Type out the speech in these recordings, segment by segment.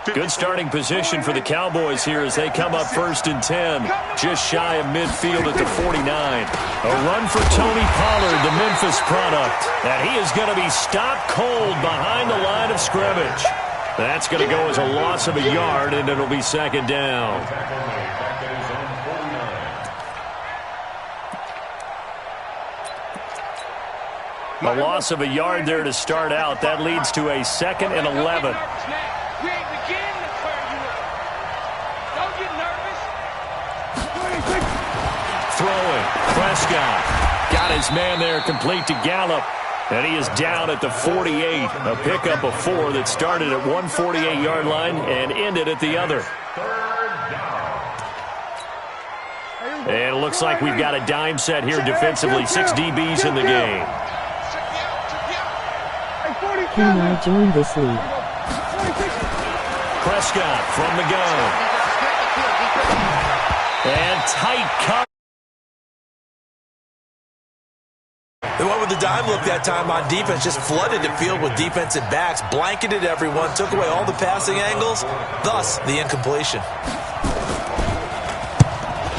Good starting position for the Cowboys here as they come up 1st and 10, just shy of midfield at the 49. A run for Tony Pollard, the Memphis product, and he is going to be stopped cold behind the line of scrimmage. That's going to go as a loss of a yard, and it'll be 2nd down. A loss of a yard there to start out. That leads to a 2nd and 11. Throwing. Prescott got his man there complete to Gallup. And he is down at the 48. A pickup of 4 that started at one 48-yard line and ended at the other. And it looks like we've got a dime set here defensively. 6 DBs in the game. Can I join this league? Prescott from the gun. And tight cover. They went with the dime look that time on defense, just flooded the field with defensive backs, blanketed everyone, took away all the passing angles, thus the incompletion.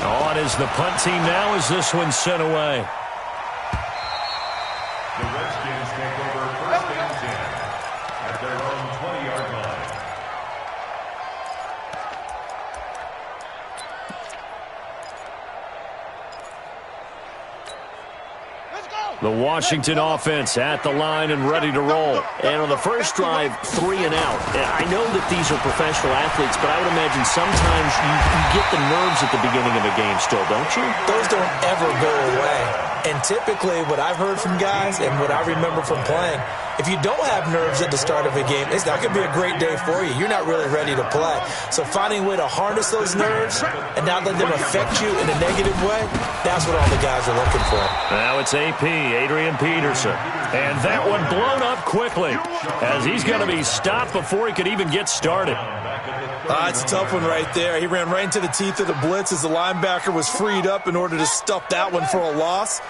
On is the punt team now as this one's sent away. The Redskins take over 1st and 10 at their own 20-yard line. The Washington offense at the line and ready to roll. And on the first drive, 3 and out. I know that these are professional athletes, but I would imagine sometimes you get the nerves at the beginning of a game still, don't you? Those don't ever go away. And typically what I've heard from guys and what I remember from playing, if you don't have nerves at the start of a game, it's not going to be a great day for you. You're not really ready to play. So finding a way to harness those nerves and not let them affect you in a negative way, that's what all the guys are looking for. Now it's AP, Adrian Peterson. And that one blown up quickly as he's going to be stopped before he could even get started. It's a tough one right there. He ran right into the teeth of the blitz as the linebacker was freed up in order to stuff that one for a loss.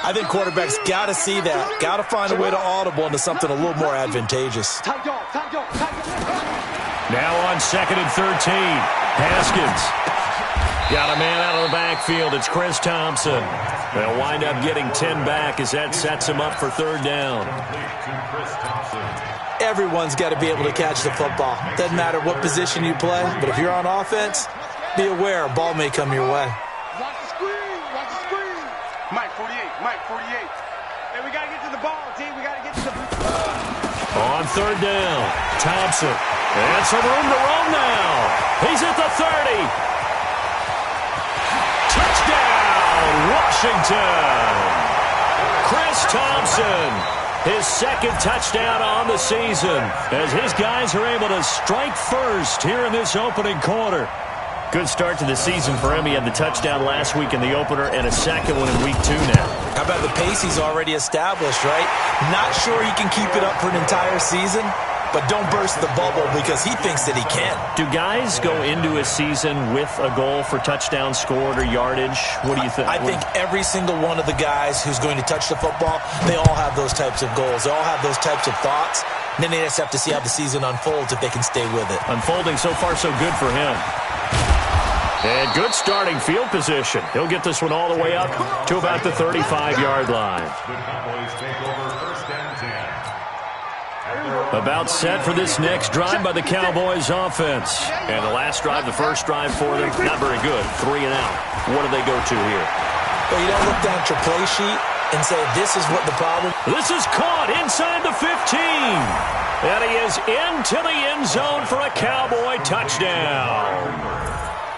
I think quarterbacks got to see that. Got to find a way to audible into something a little more advantageous. Now on 2nd and 13. Haskins. Got a man out of the backfield. It's Chris Thompson. They'll wind up getting 10 back as that sets him up for 3rd down. Everyone's got to be able to catch the football. Doesn't matter what position you play, but if you're on offense, be aware a ball may come your way. Watch the screen. Watch the screen. Mike 48. Mike 48. Hey, we got to get to the ball, team. We got to get to the On 3rd down, Thompson. And some room to roam now. He's at the 30. Touchdown, Washington. Chris Thompson. His 2nd touchdown on the season as his guys are able to strike first here in this opening quarter. Good start to the season for him. He had the touchdown last week in the opener and a 2nd one in week 2 now. How about the pace he's already established, right? Not sure he can keep it up for an entire season, but don't burst the bubble because he thinks that he can. Do guys go into a season with a goal for touchdown scored or yardage? What do you think? I think every single one of the guys who's going to touch the football, they all have those types of goals. They all have those types of thoughts. And then they just have to see how the season unfolds if they can stay with it. Unfolding so far so good for him. And good starting field position. He'll get this one all the way up to about the 35-yard line. The Cowboys take over 1st and 10. About set for this next drive by the Cowboys offense. And the last drive, the first drive for them, not very good. 3 and out. What do they go to here? Well, you don't look down at your play sheet and say, this is what the problem. This is caught inside the 15. And he is into the end zone for a Cowboy touchdown.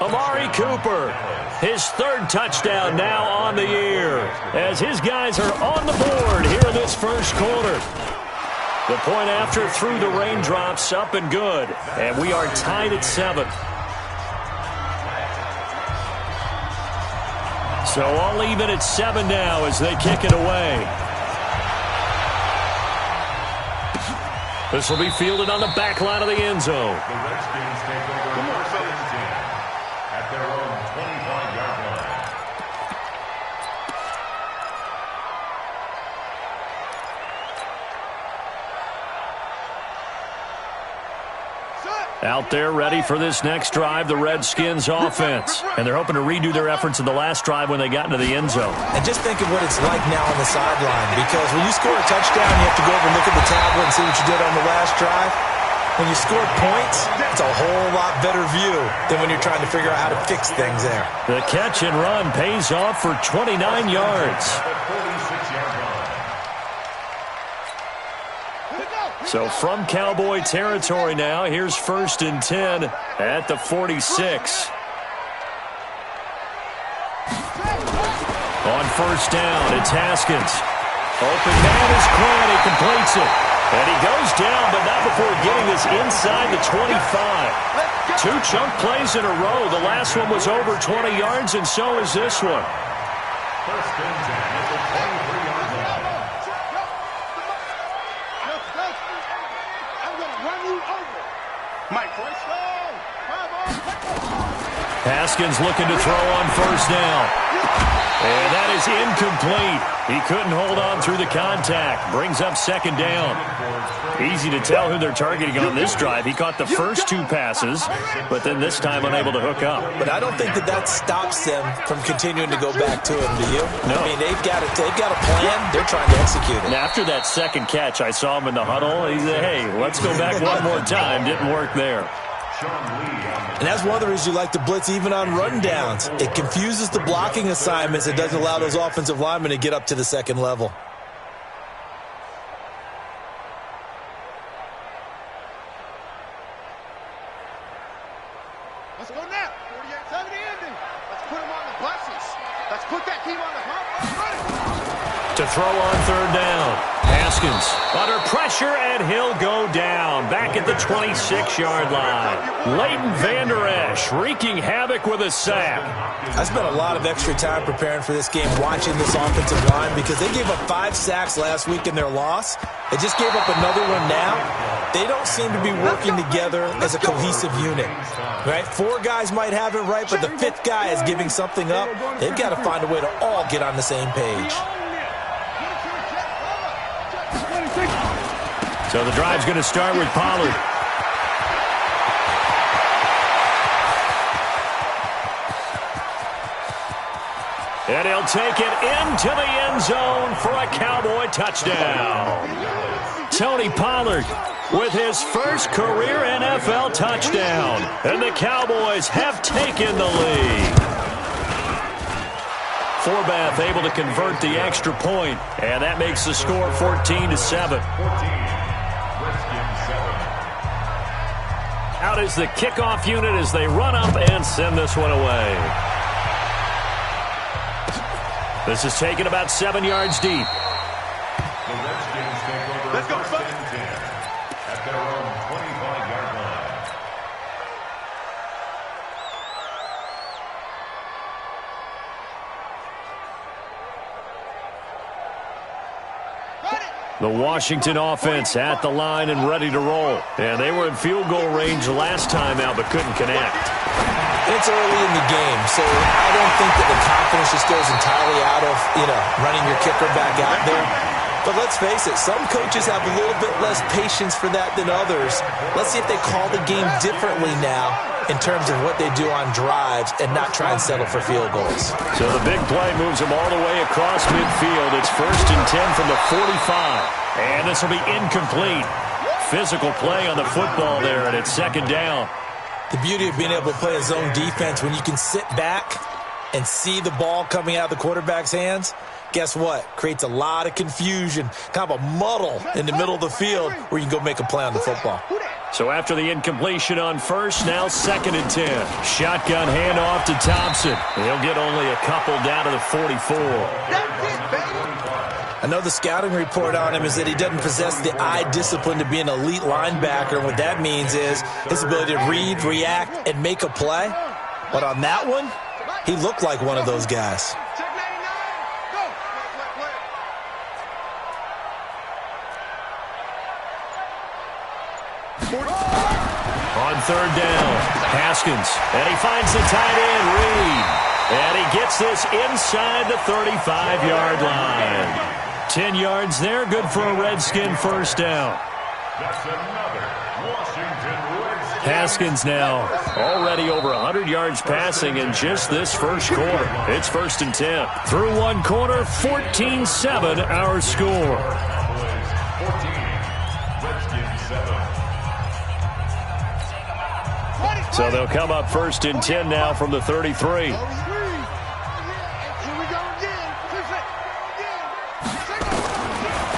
Amari Cooper, his 3rd touchdown now on the year as his guys are on the board here in this first quarter. The point after through the raindrops, up and good. And we are tied at 7. So all even at 7 now as they kick it away. This will be fielded on the back line of the end zone. The Redskins take over 1st and 10 at their own 25-yard line. Set. Out there ready for this next drive, the Redskins offense. And they're hoping to redo their efforts in the last drive when they got into the end zone. And just think of what it's like now on the sideline, because when you score a touchdown, you have to go over and look at the tablet and see what you did on the last drive. When you score points, it's a whole lot better view than when you're trying to figure out how to fix things there. The catch and run pays off for 29 yards. So from Cowboy territory now, here's 1st and 10 at the 46. On 1st down, it's Haskins. Open man is Quinn. He completes it. And he goes down, but not before getting this inside the 25. 2 chunk plays in a row. The last one was over 20 yards, and so is this one. 1st and 10 at the 23-yard line. I'm going to run you over. Mike, first down. Haskins looking to throw on 1st down. And that is incomplete. He couldn't hold on through the contact. Brings up 2nd down. Easy to tell who they're targeting on this drive. He caught the first 2 passes, but then this time unable to hook up. But I don't think that stops them from continuing to go back to him, do you? No. I mean, they've got a plan. They're trying to execute it. And after that 2nd catch, I saw him in the huddle. He said, hey, let's go back one more time. Didn't work there. And that's one of the reasons you like to blitz even on rundowns. It confuses the blocking assignments. It doesn't allow those offensive linemen to get up to the 2nd level. Let's go now. 48-70 ending. Let's put them on the buses. Let's put that team on the hump. To throw on 3rd down. Haskins under pressure, and he'll go down. Back at the 26-yard line. Leighton Vander Esch wreaking havoc with a sack. I spent a lot of extra time preparing for this game, watching this offensive line, because they gave up 5 sacks last week in their loss. They just gave up another one now. They don't seem to be working together as a cohesive unit. Right? 4 guys might have it right, but the 5th guy is giving something up. They've got to find a way to all get on the same page. So the drive's going to start with Pollard. And he'll take it into the end zone for a Cowboy touchdown. Tony Pollard with his first career NFL touchdown. And the Cowboys have taken the lead. Forbath able to convert the extra point, and that makes the score 14-7. Out is the kickoff unit as they run up and send this one away. This is taken about 7 yards deep. The Redskins take over. Let's go, 1st and 10 at their own 25-yard line. The Washington offense at the line and ready to roll. And they were in field goal range last time out, but couldn't connect. It's early in the game, so I don't think that the confidence just goes entirely out of, running your kicker back out there. But let's face it, some coaches have a little bit less patience for that than others. Let's see if they call the game differently now in terms of what they do on drives and not try and settle for field goals. So the big play moves them all the way across midfield. It's 1st and 10 from the 45. And this will be incomplete. Physical play on the football there, and it's 2nd down. The beauty of being able to play a zone defense, when you can sit back and see the ball coming out of the quarterback's hands, guess what? Creates a lot of confusion, kind of a muddle in the middle of the field where you can go make a play on the football. So after the incompletion on 1st, now 2nd and 10. Shotgun handoff to Thompson. He'll get only a couple down to the 44. I know the scouting report on him is that he doesn't possess the eye discipline to be an elite linebacker. And what that means is his ability to read, react, and make a play. But on that one, he looked like one of those guys. On 3rd down, Haskins. And he finds the tight end, Reed. And he gets this inside the 35-yard line. 10 yards there, good for a Redskin 1st down. That's another Washington Redskins Haskins now already over 100 yards passing in just this first quarter. It's 1st and 10. Through one quarter, 14-7 our score. 14, Redskins 7. So they'll come up 1st and 10 now from the 33.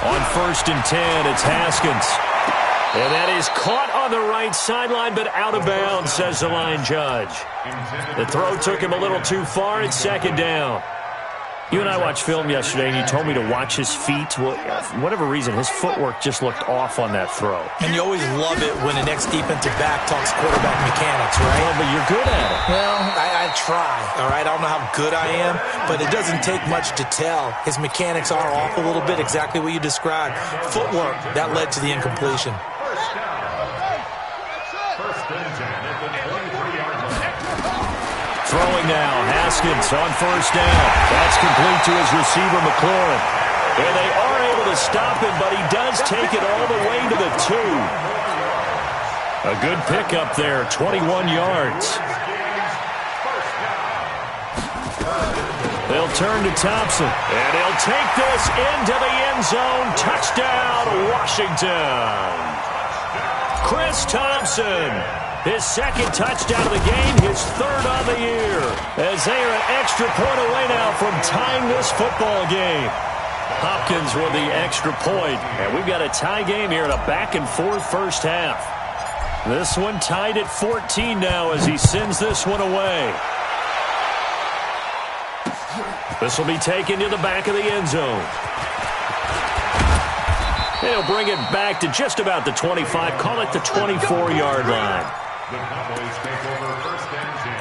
On 1st and 10, it's Haskins. And that is caught on the right sideline, but out of bounds, says the line judge. The throw took him a little too far. It's 2nd down. You and I watched film yesterday, and you told me to watch his feet. Well, for whatever reason, his footwork just looked off on that throw. And you always love it when an ex-defensive back talks quarterback mechanics, right? Well, but you're good at it. Well, I try, all right? I don't know how good I am, but it doesn't take much to tell. His mechanics are off a little bit, exactly what you described. Footwork, that led to the incompletion. Throwing now, Haskins on 1st down. That's complete to his receiver, McLaurin. And they are able to stop him, but he does take it all the way to the 2. A good pickup there, 21 yards. They'll turn to Thompson, and he'll take this into the end zone. Touchdown, Washington. Chris Thompson. His 2nd touchdown of the game, his 3rd on the year. As they are an extra point away now from tying this football game. Hopkins with the extra point. And we've got a tie game here in a back-and-forth first half. This one tied at 14 now as he sends this one away. This will be taken to the back of the end zone. He'll bring it back to just about the 25, call it the 24-yard line. The Cowboys take over 1st and 10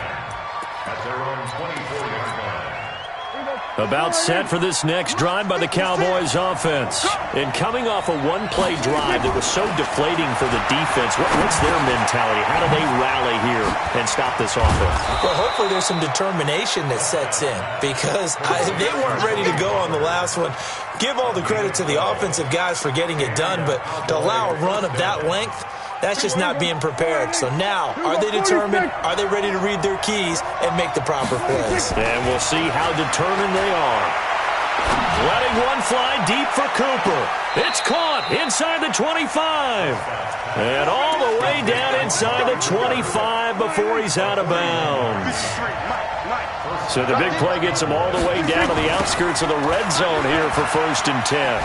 at their own 24-yard line. About set for this next drive by the Cowboys offense. And coming off a one-play drive that was so deflating for the defense, what's their mentality? How do they rally here and stop this offense? Well, hopefully there's some determination that sets in because they weren't ready to go on the last one. Give all the credit to the offensive guys for getting it done, but to allow a run of that length, that's just not being prepared. So now, are they determined? Are they ready to read their keys and make the proper plays? And we'll see how determined they are. Letting one fly deep for Cooper. It's caught inside the 25. And all the way down inside the 25 before he's out of bounds. So the big play gets him all the way down to the outskirts of the red zone here for 1st and 10.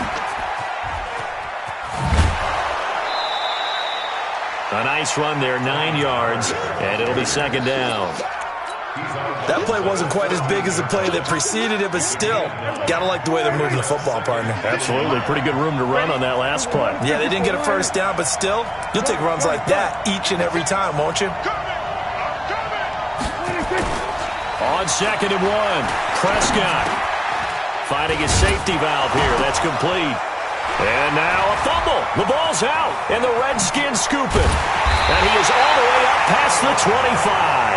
A nice run there, 9 yards, and it'll be 2nd down. That play wasn't quite as big as the play that preceded it, but still, got to like the way they're moving the football, partner. Absolutely. Pretty good room to run on that last play. Yeah, they didn't get a 1st down, but still, you'll take runs like that each and every time, won't you? On 2nd and 1, Prescott finding his safety valve here. That's complete. And now a fumble. The ball's out, and the Redskins scoop it. And he is all the way up past the 25.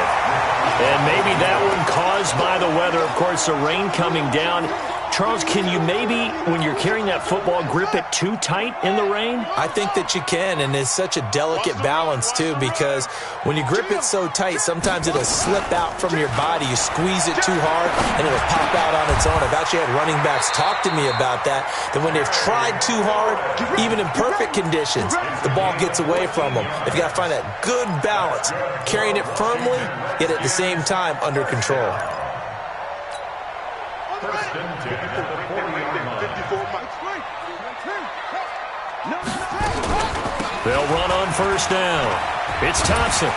And maybe that one caused by the weather. Of course, the rain coming down. Charles, can you maybe, when you're carrying that football, grip it too tight in the rain? I think that you can, and it's such a delicate balance, too, because when you grip it so tight, sometimes it'll slip out from your body. You squeeze it too hard, and it'll pop out on its own. I've actually had running backs talk to me about that when they've tried too hard, even in perfect conditions, the ball gets away from them. They've got to find that good balance, carrying it firmly, yet at the same time under control. 1st and 10 at the 40-yard line. They'll run on 1st down. It's Thompson.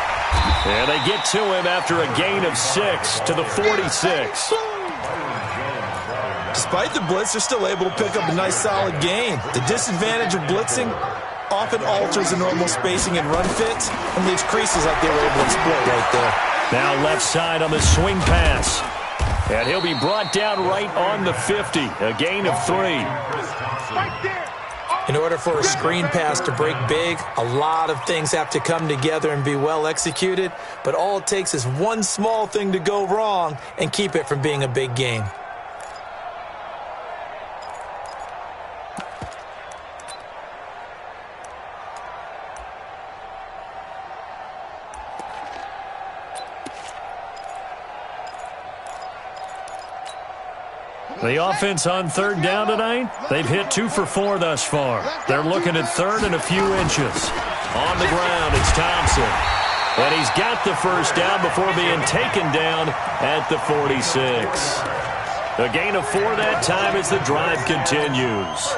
And they get to him after a gain of 6 to the 46. Despite the blitz, they're still able to pick up a nice, solid gain. The disadvantage of blitzing often alters the normal spacing and run fits and leaves creases like they were able to exploit right there. Now left side on the swing pass. And he'll be brought down right on the 50. A gain of 3. In order for a screen pass to break big, a lot of things have to come together and be well executed. But all it takes is one small thing to go wrong and keep it from being a big gain. The offense on third down tonight, they've hit 2 for 4 thus far. They're looking at third and a few inches. On the ground, it's Thompson. And he's got the first down before being taken down at the 46. A gain of 4 that time as the drive continues.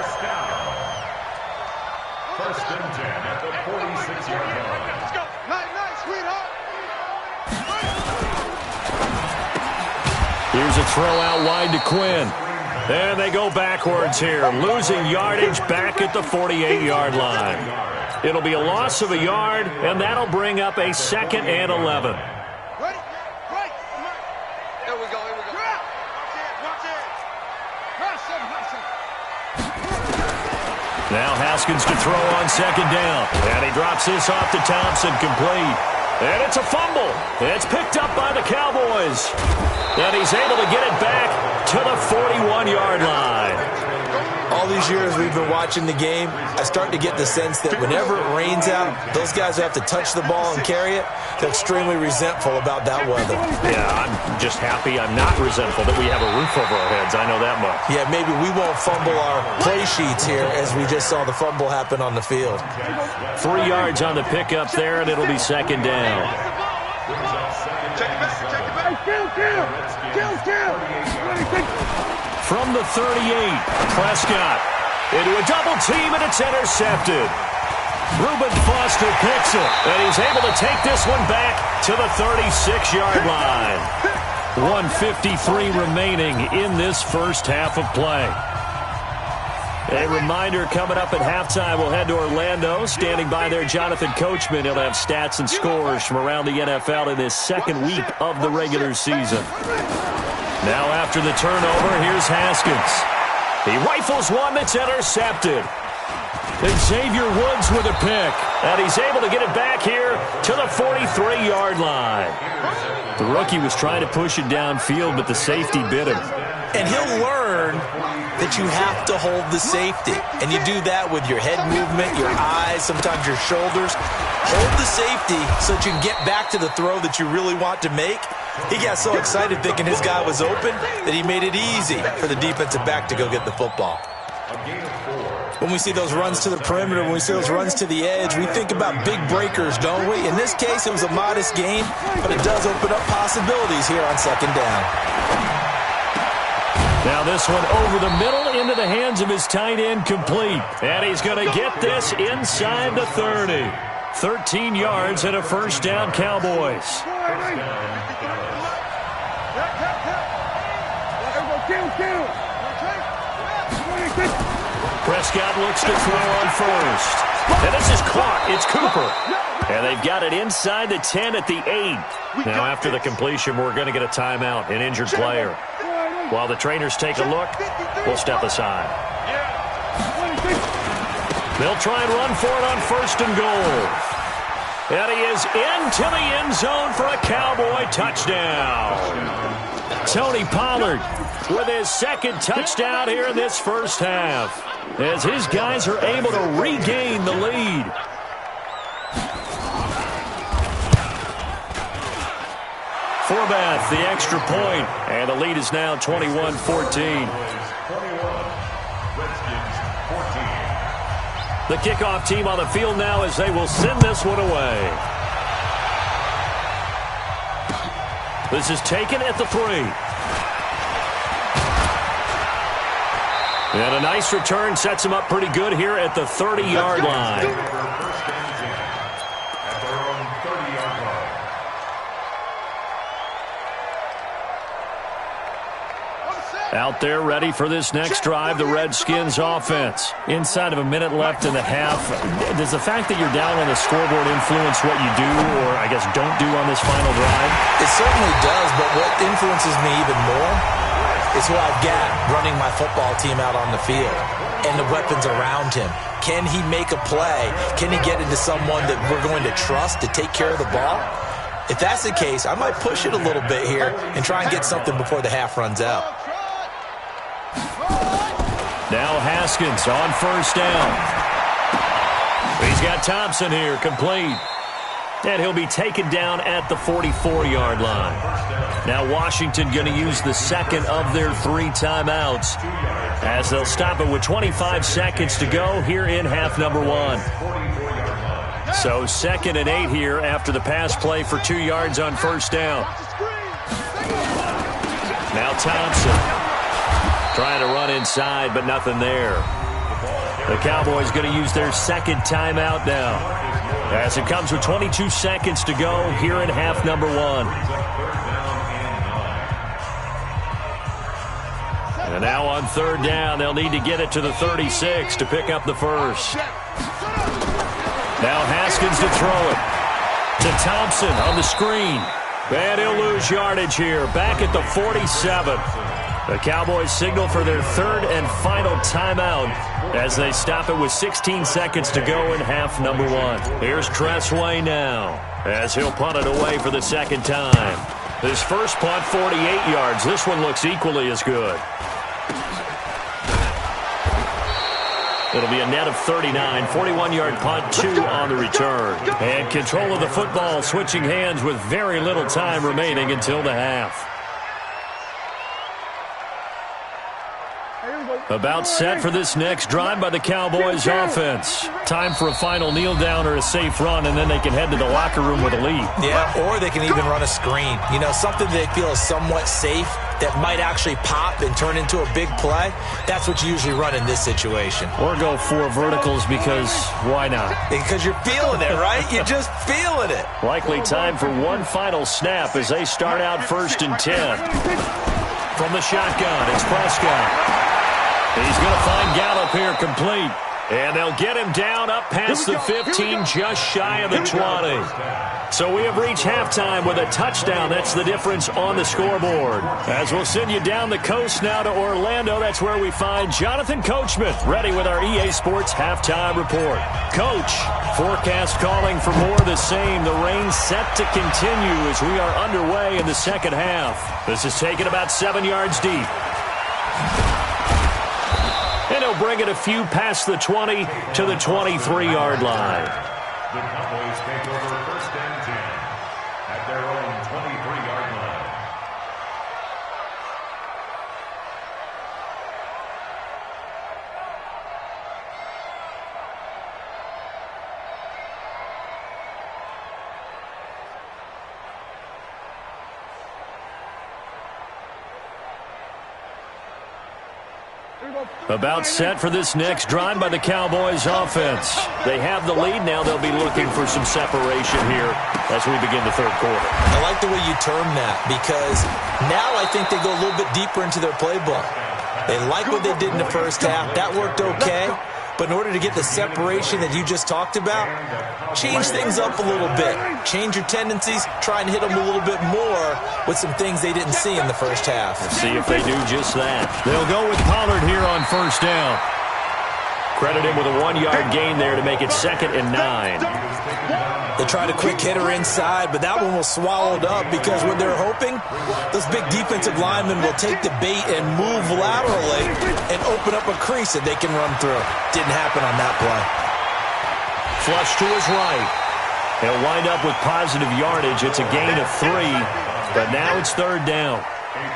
First and 10 at the 46-yard line. Let's go. Nice, sweetheart. Here's a throw out wide to Quinn. And they go backwards here, losing yardage back at the 48-yard line. It'll be a loss of a yard, and that'll bring up a 2nd and 11. Ready? Right. Here we go. Watch it. Now Haskins to throw on 2nd down. And he drops this off to Thompson, complete. And it's a fumble. It's picked up by the Cowboys. And he's able to get it back to the 41-yard line. All these years we've been watching the game, I start to get the sense that whenever it rains out, those guys who have to touch the ball and carry it, they're extremely resentful about that weather. Yeah, I'm just happy I'm not resentful that we have a roof over our heads. I know that much. Yeah, maybe we won't fumble our play sheets here as we just saw the fumble happen on the field. 3 yards on the pickup there, and it'll be 2nd down. Check it back. Kill. From the 38, Prescott into a double team, and it's intercepted. Reuben Foster picks it, and he's able to take this one back to the 36-yard line. 1:53 remaining in this first half of play. A reminder coming up at halftime, we'll head to Orlando. Standing by there, Jonathan Coachman. He'll have stats and scores from around the NFL in this 2nd week of the regular season. Now after the turnover, here's Haskins. He rifles one that's intercepted. And Xavier Woods with a pick. And he's able to get it back here to the 43-yard line. The rookie was trying to push it downfield, but the safety bit him. And he'll learn that you have to hold the safety. And you do that with your head movement, your eyes, sometimes your shoulders. Hold the safety so that you can get back to the throw that you really want to make. He got so excited thinking his guy was open that he made it easy for the defensive back to go get the football. When we see those runs to the perimeter, when we see those runs to the edge, we think about big breakers, don't we? In this case, it was a modest gain, but it does open up possibilities here on 2nd down. Now this one over the middle into the hands of his tight end, complete. And he's going to get this inside the 30. 13 yards and a 1st down, Cowboys. Prescott looks to throw on 1st. And this is caught. It's Cooper. And they've got it inside the 10 at the 8. Now after the completion, we're going to get a timeout, an injured player. While the trainers take a look, we'll step aside. They'll try and run for it on 1st and goal. And he is into the end zone for a Cowboy touchdown. Tony Pollard with his 2nd touchdown here in this first half, as his guys are able to regain the lead. Forbath, the extra point, and the lead is now 21-14. The kickoff team on the field now as they will send this one away. This is taken at the 3. And a nice return sets him up pretty good here at the 30-yard line. Out there ready for this next drive, the Redskins offense. Inside of a minute left in the half. Does the fact that you're down on the scoreboard influence what you do, or I guess don't do on this final drive? It certainly does, but what influences me even more is who I've got running my football team out on the field and the weapons around him. Can he make a play? Can he get into someone that we're going to trust to take care of the ball? If that's the case, I might push it a little bit here and try and get something before the half runs out. Now Haskins on 1st down. He's got Thompson here, complete. And he'll be taken down at the 44-yard line. Now Washington going to use the second of their 3 timeouts as they'll stop it with 25 seconds to go here in half number 1. So 2nd and 8 here after the pass play for 2 yards on first down. Now Thompson trying to run inside, but nothing there. The Cowboys going to use their second timeout now as it comes with 22 seconds to go here in half number 1. And now on third down, they'll need to get it to the 36 to pick up the first. Now Haskins to throw it to Thompson on the screen. And he'll lose yardage here, back at the 47. The Cowboys signal for their 3rd and final timeout as they stop it with 16 seconds to go in half number 1. Here's Tressway now as he'll punt it away for the 2nd time. His first punt, 48 yards. This one looks equally as good. It'll be a net of 39, 41-yard punt, 2 on the return. And control of the football switching hands with very little time remaining until the half. About set for this next drive by the Cowboys offense. Time for a final kneel down or a safe run, and then they can head to the locker room with a lead. Yeah, or they can even run a screen. You know, something they feel is somewhat safe that might actually pop and turn into a big play. That's what you usually run in this situation. Or go 4 verticals because why not? Because you're feeling it, right? You're just feeling it. Likely time for one final snap as they start out 1st and 10. From the shotgun, it's Prescott. He's going to find Gallup here complete. And they'll get him down up past the 15, just shy of the 20. So we have reached halftime with a touchdown. That's the difference on the scoreboard. As we'll send you down the coast now to Orlando, that's where we find Jonathan Coachman, ready with our EA Sports Halftime Report. Coach, forecast calling for more of the same. The rain set to continue as we are underway in the second half. This is taken about 7 yards deep. And he'll bring it a few past the 20 to the 23-yard line. The Cowboys take over 1st and 10 at their own 23-yard line. About set for this next drive by the Cowboys offense. They have the lead. Now they'll be looking for some separation here as we begin the 3rd quarter. I like the way you term that because now I think they go a little bit deeper into their playbook. They like what they did in the first half. That worked okay. But in order to get the separation that you just talked about, change things up a little bit. Change your tendencies. Try and hit them a little bit more with some things they didn't see in the first half. Let's see if they do just that. They'll go with Pollard here on first down. Credit him with a 1-yard gain there to make it 2nd and 9. They tried a quick hitter inside, but that one was swallowed up because what they're hoping, those big defensive linemen will take the bait and move laterally and open up a crease that they can run through. Didn't happen on that play. Flush to his right. He'll wind up with positive yardage. It's a gain of 3, but now it's 3rd down.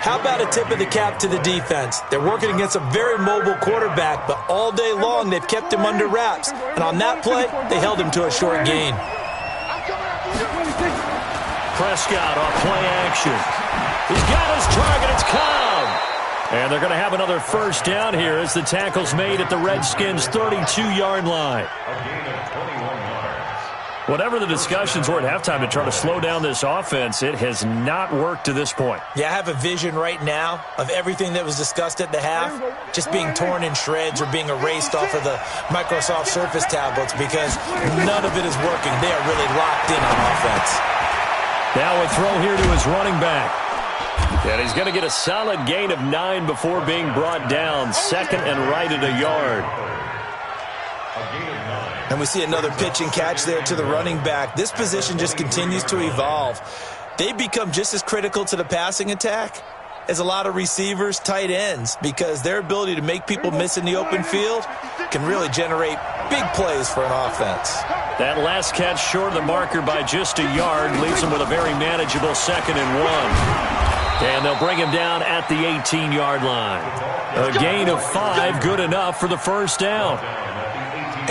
How about a tip of the cap to the defense? They're working against a very mobile quarterback, but all day long they've kept him under wraps. And on that play, they held him to a short gain. Prescott off play action. He's got his target. It's Cobb. And they're going to have another 1st down here as the tackle's made at the Redskins' 32-yard line. Whatever the discussions were at halftime to try to slow down this offense, it has not worked to this point. Yeah, I have a vision right now of everything that was discussed at the half just being torn in shreds or being erased off of the Microsoft Surface tablets because none of it is working. They are really locked in on offense. Now a throw here to his running back. And he's going to get a solid gain of 9 before being brought down. 2nd and right at a yard. And we see another pitch and catch there to the running back. This position just continues to evolve. They become just as critical to the passing attack as a lot of receivers, tight ends, because their ability to make people miss in the open field can really generate big plays for an offense. That last catch short of the marker by just a yard leaves him with a very manageable 2nd and 1. And they'll bring him down at the 18-yard line. A gain of 5, good enough for the first down.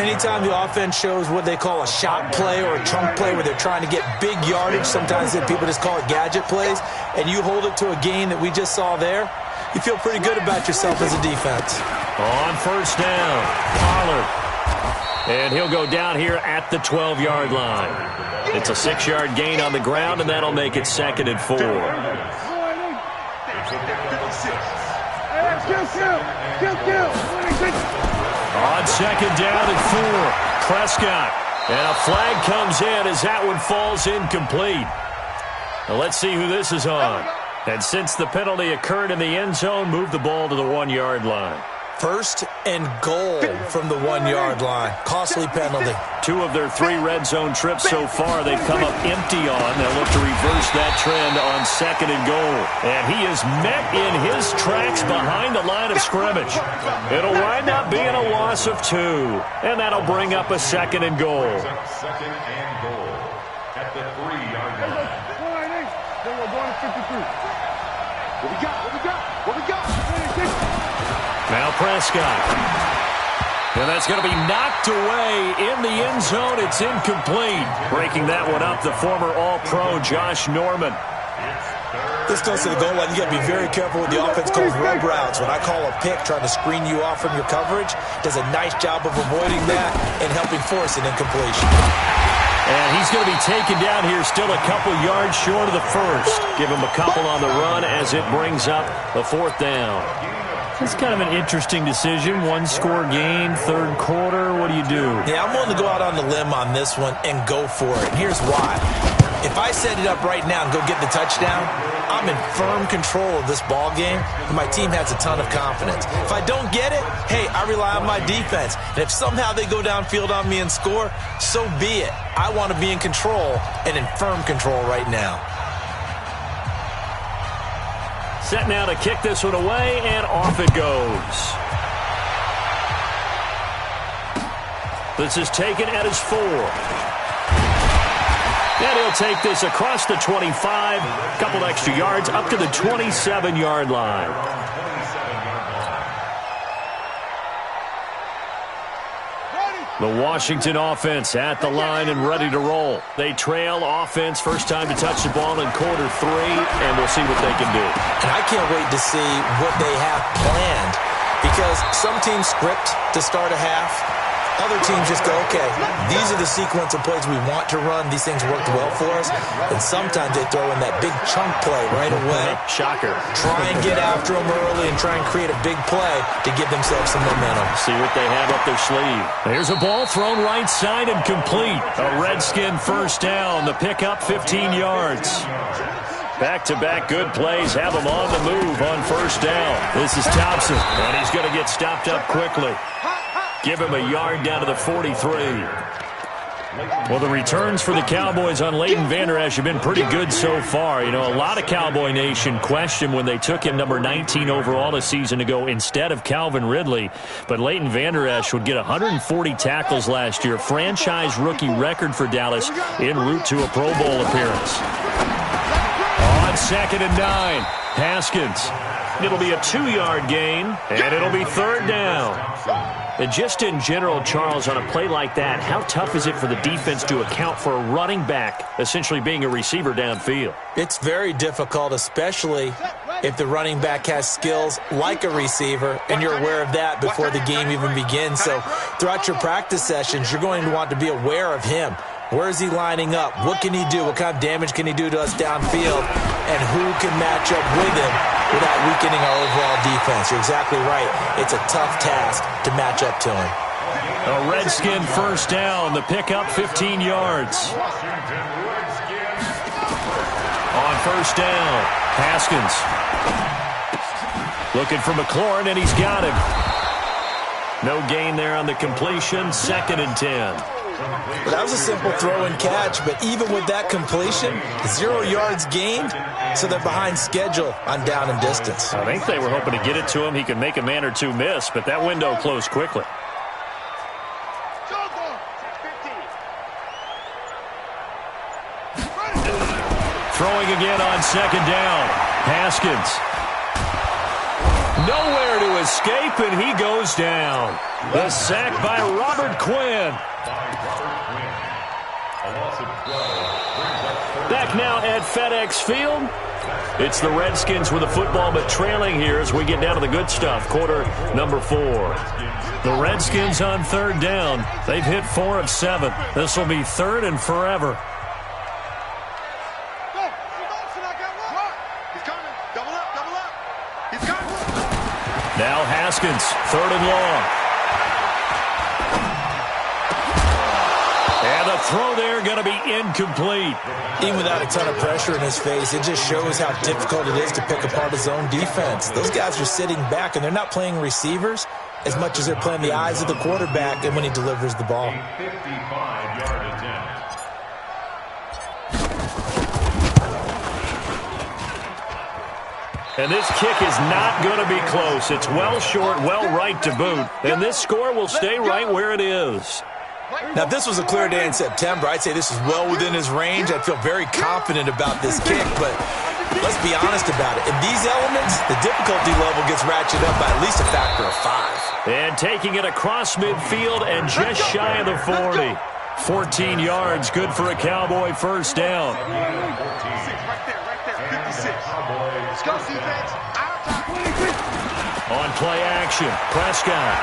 Anytime the offense shows what they call a shot play or a chunk play where they're trying to get big yardage, sometimes people just call it gadget plays, and you hold it to a gain that we just saw there, you feel pretty good about yourself as a defense. On first down, Pollard. And he'll go down here at the 12-yard line. It's a 6-yard gain on the ground, and that'll make it 2nd and 4. On 2nd down and 4, Prescott. And a flag comes in as that one falls incomplete. Now let's see who this is on. And since the penalty occurred in the end zone, move the ball to the 1-yard line. 1st and goal from the 1-yard line. Costly penalty. 2 of their 3 red zone trips so far they've come up empty on. They'll look to reverse that trend on 2nd and goal. And he is met in his tracks behind the line of scrimmage. It'll wind up being a loss of 2. And that'll bring up a 2nd and goal. 2nd and goal at the 3-yard line. Then we're going to 53. What we got? What we got? What we got? Now Prescott. And that's going to be knocked away in the end zone. It's incomplete. Breaking that one up, the former All-Pro Josh Norman. This goes to the goal line. You got to be very careful with the offense called rub routes. When I call a pick trying to screen you off from your coverage, does a nice job of avoiding that and helping force an incompletion. And he's going to be taken down here still a couple yards short of the first. Give him a couple on the run as it brings up the 4th down. It's kind of an interesting decision. 1-score game, 3rd quarter. What do you do? Yeah, I'm willing to go out on the limb on this one and go for it. And here's why. If I set it up right now and go get the touchdown, I'm in firm control of this ball game, and my team has a ton of confidence. If I don't get it, hey, I rely on my defense. And if somehow they go downfield on me and score, so be it. I want to be in control and in firm control right now. Set now to kick this one away, and off it goes. This is taken at his 4. And he'll take this across the 25, couple extra yards, up to the 27-yard line. The Washington offense at the line and ready to roll. They trail offense, first time to touch the ball in quarter 3, and we'll see what they can do. And I can't wait to see what they have planned, because some teams script to start a half. Other teams just go, okay, these are the sequence of plays we want to run. These things worked well for us. And sometimes they throw in that big chunk play right away. Shocker. Try and get after them early and try and create a big play to give themselves some momentum. See what they have up their sleeve. Here's a ball thrown right side and complete. A Redskin first down. The pickup 15 yards. Back-to-back good plays have him on the move on first down. This is Thompson, and he's going to get stopped up quickly. Give him a yard down to the 43. Well, the returns for the Cowboys on Leighton Vander Esch have been pretty good so far. You know, a lot of Cowboy Nation questioned when they took him number 19 overall a season ago instead of Calvin Ridley. But Leighton Vander Esch would get 140 tackles last year, franchise rookie record for Dallas, en route to a Pro Bowl appearance. On 2nd and 9, Haskins. It'll be a 2-yard gain, and it'll be 3rd down. And just in general, Charles, on a play like that, how tough is it for the defense to account for a running back essentially being a receiver downfield? It's very difficult, especially if the running back has skills like a receiver, and you're aware of that before the game even begins. So throughout your practice sessions, you're going to want to be aware of him. Where is he lining up? What can he do? What kind of damage can he do to us downfield? And who can match up with him without weakening our overall defense? You're exactly right. It's a tough task to match up to him. A Redskin first down. The pickup 15 yards. On first down, Haskins. Looking for McLaurin, and he's got him. No gain there on the completion. 2nd and 10. Well, that was a simple throw and catch, but even with that completion, 0 yards gained, so they're behind schedule on down and distance. I think they were hoping to get it to him. He could make a man or two miss, but that window closed quickly. Throwing again on second down. Haskins. Nowhere to escape, and he goes down. The sack by Robert Quinn. Back now at FedEx Field. It's the Redskins with the football, but trailing here as we get down to the good stuff. Quarter number 4. The Redskins on third down. They've hit 4 of 7. This will be third and forever. Now Haskins, third and long. And the throw there going to be incomplete. Even without a ton of pressure in his face, it just shows how difficult it is to pick apart his own defense. Those guys are sitting back, and they're not playing receivers as much as they're playing the eyes of the quarterback and when he delivers the ball. 55-yard attempt. And this kick is not going to be close. It's well short, well right to boot. And this score will stay right where it is. Now, if this was a clear day in September, I'd say this is well within his range. I'd feel very confident about this kick, but let's be honest about it. In these elements, the difficulty level gets ratcheted up by at least a factor of 5. And taking it across midfield and just shy of the 40. 14 yards, good for a Cowboy first down. Right there, 56. Let's go, defense. On play action, Prescott.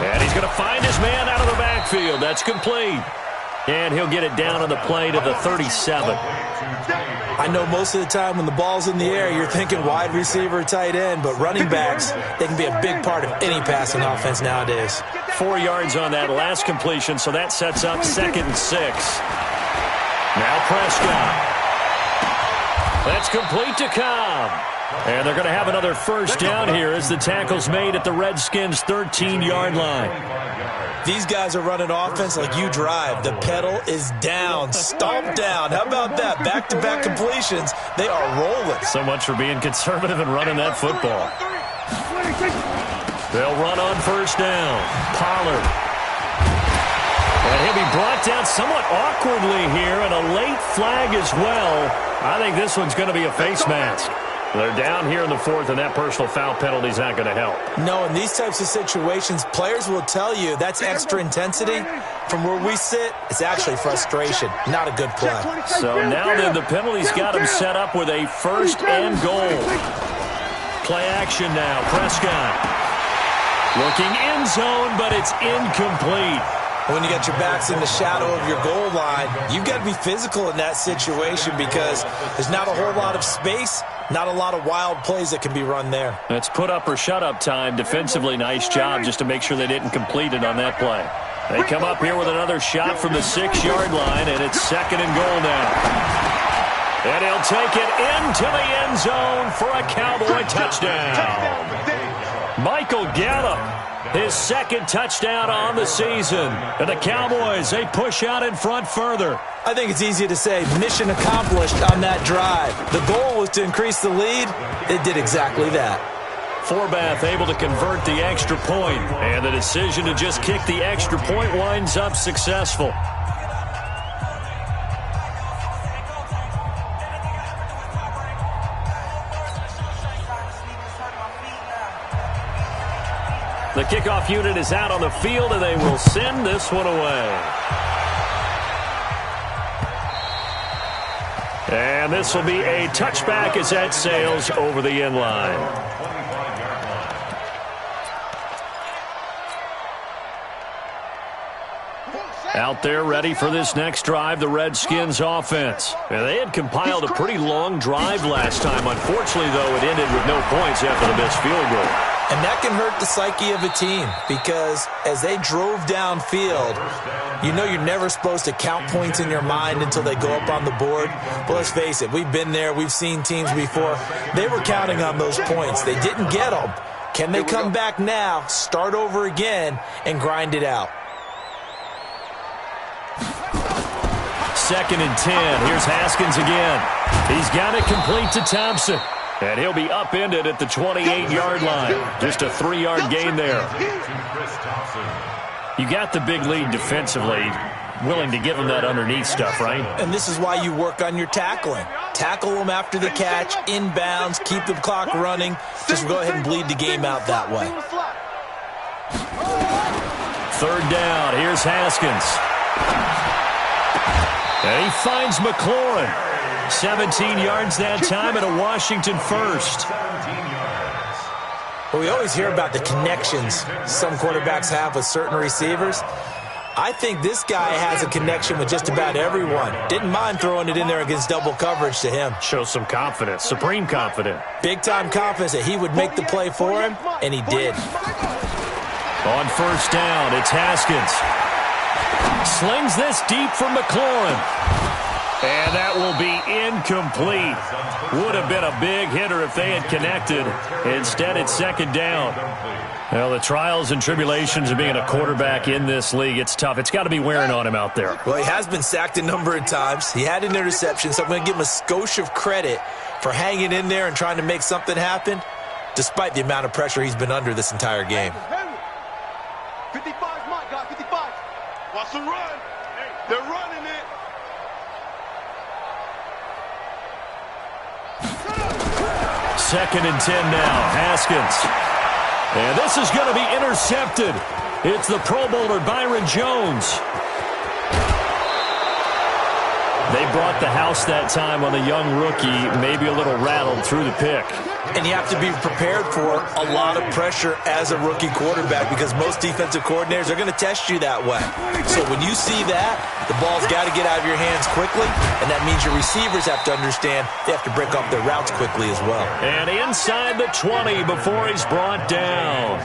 And he's going to find his man out of the backfield. That's complete. And he'll get it down on the play to the 37. I know most of the time when the ball's in the air, you're thinking wide receiver, tight end, but running backs, they can be a big part of any passing offense nowadays. 4 yards on that last completion, so that sets up 2nd and 6. Now Prescott. That's complete to Cobb. And they're going to have another first down here as the tackle's made at the Redskins' 13-yard line. These guys are running offense like you drive. The pedal is down, stomped down. How about that? Back-to-back completions. They are rolling. So much for being conservative and running that football. They'll run on first down. Pollard. And he'll be brought down somewhat awkwardly here, and a late flag as well. I think this one's going to be a face mask. They're down here in the 4th, and that personal foul penalty is not going to help. No, in these types of situations, players will tell you that's extra intensity. From where we sit, it's actually frustration, not a good play. So now then, the penalty's got him set up with a first and goal. Play action now, Prescott. Looking end zone, but it's incomplete. When you got your backs in the shadow of your goal line, you've got to be physical in that situation because there's not a whole lot of space, not a lot of wild plays that can be run there. It's put up or shut up time. Defensively, nice job just to make sure they didn't complete it on that play. They come up here with another shot from the 6-yard line, and it's 2nd and goal now. And he'll take it into the end zone for a Cowboy touchdown. Michael Gallup, his 2nd touchdown on the season. And the Cowboys, they push out in front further. I think it's easy to say mission accomplished on that drive. The goal was to increase the lead. It did exactly that. Forbath able to convert the extra point, and the decision to just kick the extra point winds up successful. The kickoff unit is out on the field, and they will send this one away. And this will be a touchback as that sails over the end line. Out there ready for this next drive, the Redskins offense. And they had compiled a pretty long drive last time. Unfortunately, though, it ended with no points after the missed field goal. And that can hurt the psyche of a team because as they drove downfield, you know you're never supposed to count points in your mind until they go up on the board. But let's face it, we've been there. We've seen teams before. They were counting on those points. They didn't get them. Can they come back now, start over again, and grind it out? 2nd and 10. Here's Haskins again. He's got it complete to Thompson. And he'll be upended at the 28-yard line. Just a 3-yard gain there. You got the big lead defensively. willing to give him that underneath stuff, right? And this is why you work on your tackling. Tackle them after the catch, inbounds, keep the clock running. Just go ahead and bleed the game out that way. Third down. Here's Haskins. And he finds McLaurin. 17 yards that time and a Washington first. Well, we always hear about the connections some quarterbacks have with certain receivers. I think this guy has a connection with just about everyone. Didn't mind throwing it in there against double coverage to him. Shows some confidence, supreme confidence. Big-time confidence that he would make the play for him, and he did. On first down, it's Haskins. Slings this deep for McLaurin. And that will be incomplete. Would have been a big hitter if they had connected. Instead, it's second down. Well, the trials and tribulations of being a quarterback in this league, it's tough. It's got to be wearing on him out there. Well, he has been sacked a number of times. He had an interception, so I'm going to give him a skosh of credit for hanging in there and trying to make something happen, despite the amount of pressure he's been under this entire game. 55, my God, 55. Watch them run. They're running it. Second and 10 now. Haskins. And this is going to be intercepted. It's the Pro Bowler Byron Jones. They brought the house that time on the young rookie, maybe a little rattled through the pick. And you have to be prepared for a lot of pressure as a rookie quarterback because most defensive coordinators are going to test you that way. So when you see that, the ball's got to get out of your hands quickly, and that means your receivers have to understand they have to break off their routes quickly as well. And inside the 20 before he's brought down.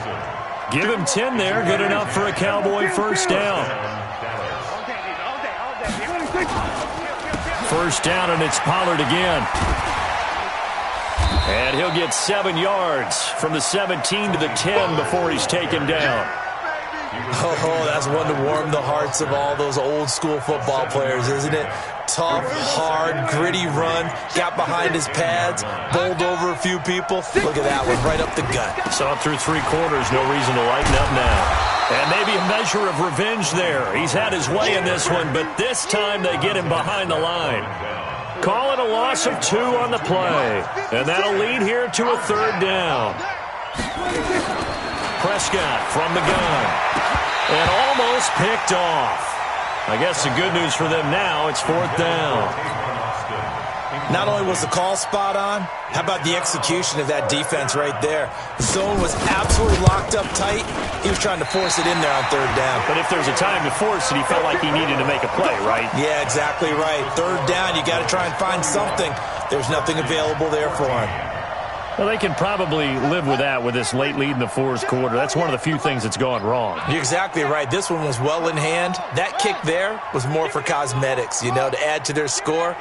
Give him 10 there, good enough for a Cowboy first down. First down, and it's Pollard again. And he'll get 7 yards from the 17 to the 10 before he's taken down. Oh, that's one to warm the hearts of all those old school football players, isn't it? Tough, hard, gritty run, got behind his pads, bowled over a few people. Look at that one, right up the gut. Saw it through 3 quarters, no reason to lighten up now. And maybe a measure of revenge there. He's had his way in this one, but this time they get him behind the line. Call it a loss of 2 on the play. And that'll lead here to a third down. Prescott from the gun. And almost picked off. I guess the good news for them now, it's 4th down. Not only was the call spot on, how about the execution of that defense right there? The zone was absolutely locked up tight. He was trying to force it in there on third down. But if there's a time to force it, he felt like he needed to make a play, right? Yeah, exactly right. Third down, you got to try and find something. There's nothing available there for him. Well, they can probably live with that with this late lead in the 4th quarter. That's one of the few ththings that's gone wrong. You're exactly right. This one was well in hand. That kick there was more for cosmetics, you know, to add to their score.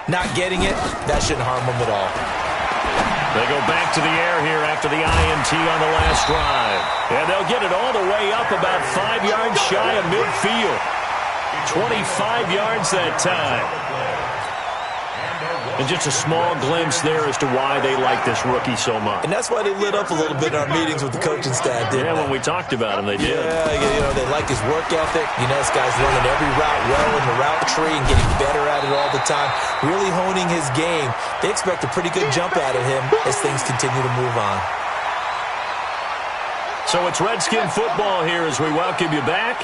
Not getting it, that shouldn't harm them at all. They go back to the air here after the INT on the last drive. And they'll get it all the way up about 5 yards shy of midfield. 25 yards that time. And just a small glimpse there as to why they like this rookie so much. And that's why they lit up a little bit in our meetings with the coaching staff, didn't they? Yeah, when we talked about him, they did. Yeah, you know, they like his work ethic. You know, this guy's learning every route well in the route tree and getting better at it all the time. Really honing his game. They expect a pretty good jump out of him as things continue to move on. So it's Redskin football here as we welcome you back.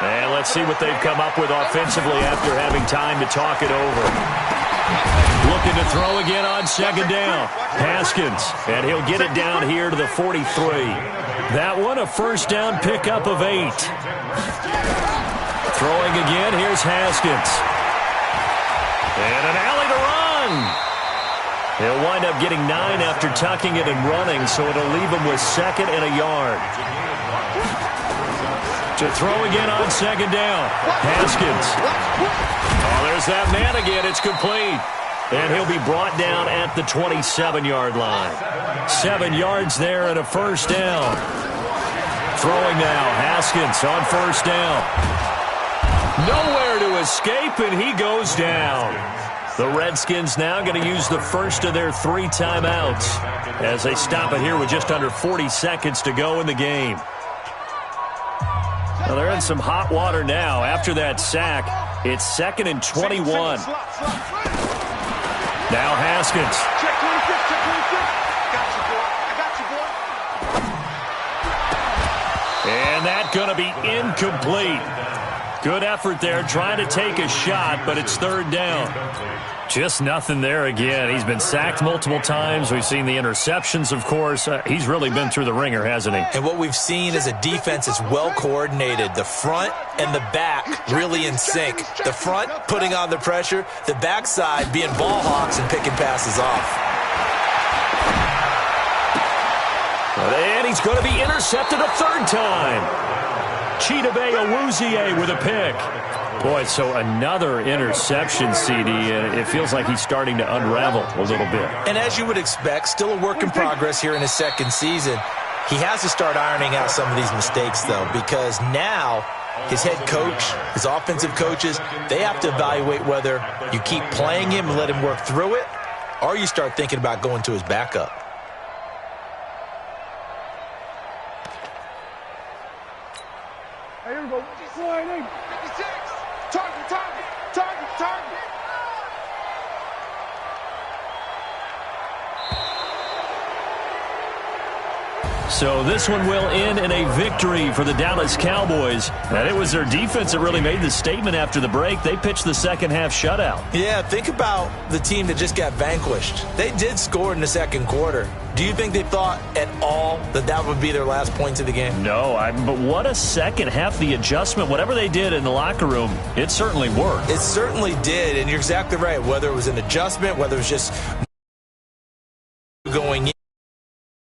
And let's see what they've come up with offensively after having time to talk it over. Looking to throw again on second down. Haskins, and he'll get it down here to the 43. That one, a first down pickup of 8. Throwing again, here's Haskins. And an alley to run. He'll wind up getting 9 after tucking it and running, so it'll leave him with 2nd and a yard. To throw again on second down. Haskins. Oh, there's that man again. It's complete. And he'll be brought down at the 27-yard line. 7 yards there and a first down. Throwing now. Haskins on first down. Nowhere to escape, and he goes down. The Redskins now going to use the first of their 3 timeouts as they stop it here with just under 40 seconds to go in the game. Well, they're in some hot water now. After that sack, it's 2nd and 21. Now Haskins. Check 26, check 26. Got you, boy. I got you, boy. And that's going to be incomplete. Good effort there trying to take a shot, but it's 3rd down. Just nothing there again. He's been sacked multiple times. We've seen the interceptions, of course. He's really been through the ringer, hasn't he? And what we've seen is a defense that's well coordinated. The front and the back really in sync. The front putting on the pressure, the backside being ball hawks and picking passes off. And he's going to be intercepted a 3rd time. Chidobe Awuzie with a pick. Boy, so another interception, CD, and it feels like he's starting to unravel a little bit. And as you would expect, still a work in progress here in his 2nd season. He has to start ironing out some of these mistakes, though, because now his head coach, his offensive coaches, they have to evaluate whether you keep playing him and let him work through it, or you start thinking about going to his backup. Hey, here we go. 56. Target, target, target, target. So this one will end in a victory for the Dallas Cowboys. And it was their defense that really made the statement after the break. They pitched the second-half shutout. Yeah, think about the team that just got vanquished. They did score in the 2nd quarter. Do you think they thought at all that that would be their last points of the game? No, but what a second half. The adjustment, whatever they did in the locker room, it certainly worked. It certainly did, and you're exactly right. Whether it was an adjustment, whether it was just going in.